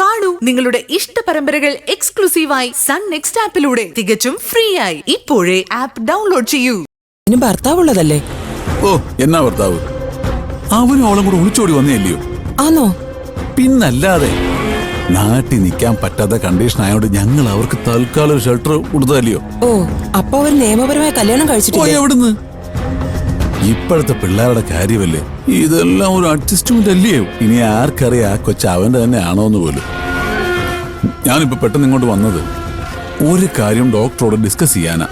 കാണൂ നിങ്ങളുടെ ഇഷ്ട പരമ്പരകൾ എക്സ്ക്ലൂസീവായി സൺ നെക്സ്റ്റ് ആപ്പിലൂടെ തികച്ചും ഫ്രീ ആയി ഇപ്പോഴേ ആപ്പ് ഡൗൺലോഡ് ചെയ്യൂ. ഭർത്താവുള്ളതല്ലേ? ഓ, എന്നാ ഭർത്താവ്? അവനും അവളും കൂടെ ഒളിച്ചോടി വന്നേല്ലയോ? ആണോ? പിന്നല്ലാതെ. നാട്ടിൽ നിൽക്കാൻ പറ്റാത്ത കണ്ടീഷൻ ആയതുകൊണ്ട് ഞങ്ങൾ അവർക്ക് തൽക്കാലം ഒരു ഷെൽട്ടർ കൊടുത്തതല്ലയോ? ഓ, അപ്പൊ അവർ നിയമപരമായ കല്യാണം കഴിച്ചിട്ടില്ലേ? എവിടുന്ന്? ഇപ്പോഴത്തെ പിള്ളേരുടെ കാര്യമല്ലേ, ഇതെല്ലാം ഒരു അഡ്ജസ്റ്റ്മെന്റ് അല്ലയോ? ഇനി ആർക്കറിയാം ആ കൊച്ചു അവന്റെ തന്നെ ആണോന്ന് പോലും. ഞാനിപ്പോ പെട്ടെന്ന് ഇങ്ങോട്ട് വന്നത് ഒരു കാര്യം ഡോക്ടറോട് ഡിസ്കസ് ചെയ്യാനാ.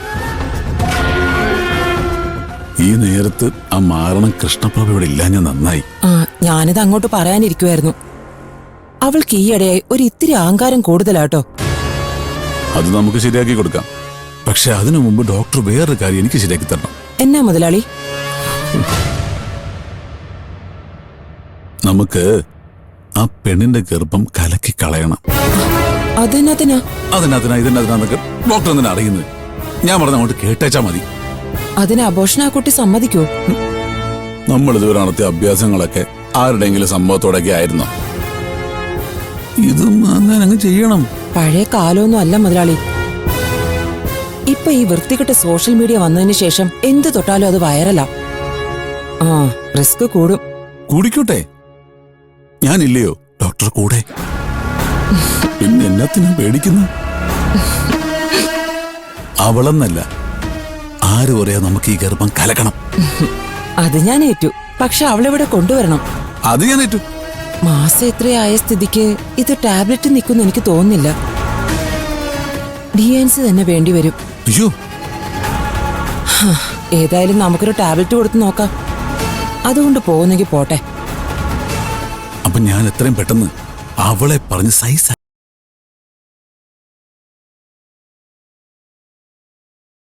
ഈ നേരത്ത് ആ മാരണം കൃഷ്ണപ്രഭ ഇവിടെ ഇല്ലാഞ്ഞ നന്നായി. ഞാനിത് അങ്ങോട്ട് പറയാനിരിക്കുവായിരുന്നു. അവൾക്ക് ഈയിടെയായി ഒരു ഇത്തിരി അഹങ്കാരം കൂടുതലാട്ടോ. അത് നമുക്ക് ശരിയാക്കി കൊടുക്കാം. പക്ഷെ അതിനു മുമ്പ് ഡോക്ടർ വേറൊരു കാര്യം എനിക്ക് ശരിയാക്കി തരണം. എന്നാ മുതലാളി? നമുക്ക് ആ പെണ്ണിന്റെ ഗർഭം കലക്കി കളയണം. അതിനതിനാ ഇതിനകത്തൊക്കെ ഡോക്ടർ എന്തിനാ അറിയുന്നത്? ഞാൻ പറഞ്ഞ അങ്ങോട്ട് കേട്ടേച്ചാ മതി. അതിന് അബോർഷൻ ആ കുട്ടി സമ്മതിക്കോ? നമ്മൾ ഇതുവരെ നടത്തിയ അഭ്യാസങ്ങളൊക്കെ ആരുടെയെങ്കിലും സംഭവത്തോടൊക്കെ ആയിരുന്നോ? ഇതും അങ്ങ് ചെയ്യണം. പഴയ കാലമൊന്നും അല്ല മുതലാളി. ഇപ്പൊ ഈ വൃത്തികെട്ട സോഷ്യൽ മീഡിയ വന്നതിന് ശേഷം എന്ത് തൊട്ടാലും അത് വൈറലാ. റിസ്ക് കൂടും. കൂടിക്കോട്ടെ, ഞാനില്ലയോ ഡോക്ടർ കൂടെ. പിന്നെ എന്നത്തിനാ പേടിക്കുന്നു? അവളെന്നല്ല, ആര് പറയാ നമുക്ക് ഈ ഗർഭം കലക്കണം. അത് ഞാൻ ഏറ്റു. പക്ഷെ അവളെവിടെ കൊണ്ടുവരണം. അത് ഞാൻ ഏറ്റു. മാസം എത്രയായ സ്ഥിതിക്ക് ഇത് ടാബ്ലറ്റ് നിൽക്കുമെന്ന് എനിക്ക് തോന്നുന്നില്ല. DNC തന്നെ വേണ്ടിവരും. അയ്യോ, ഏതായാലും നമുക്കൊരു ടാബ്ലറ്റ് കൊടുത്ത് നോക്കാം. അതുകൊണ്ട് പോകുന്നെങ്കിൽ പോട്ടെ. അപ്പൊ ഞാൻ എത്രയും പെട്ടെന്ന് അവളെ പറഞ്ഞ് സൈസ്